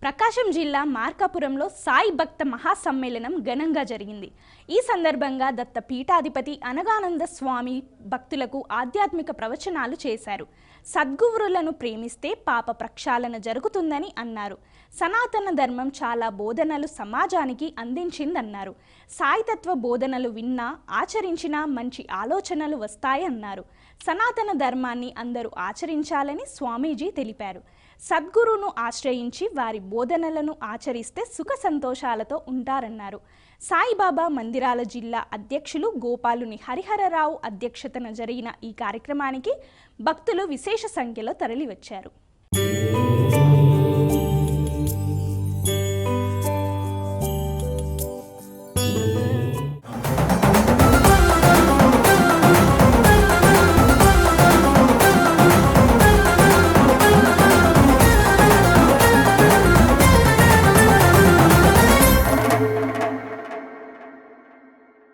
ప్రకాశం జిల్లా మార్కాపురంలో సాయి భక్త మహాసమ్మేళనం ఘనంగా జరిగింది. ఈ సందర్భంగా దత్త పీఠాధిపతి అనగానంద స్వామి భక్తులకు ఆధ్యాత్మిక ప్రవచనాలు చేశారు. సద్గురువులను ప్రేమిస్తే పాప ప్రక్షాళన జరుగుతుందని అన్నారు. సనాతన ధర్మం చాలా బోధనలు సమాజానికి అందించిందన్నారు. సాయితత్వ బోధనలు విన్నా ఆచరించినా మంచి ఆలోచనలు వస్తాయన్నారు. సనాతన ధర్మాన్ని అందరూ ఆచరించాలని స్వామీజీ తెలిపారు. సద్గురువును ఆశ్రయించి వారి బోధనలను ఆచరిస్తే సుఖ సంతోషాలతో ఉంటారన్నారు. సాయిబాబా మందిరాల జిల్లా అధ్యక్షులు గోపాలుని హరిహరరావు అధ్యక్షతన జరిగిన ఈ కార్యక్రమానికి భక్తులు విశేష సంఖ్యలో తరలివచ్చారు.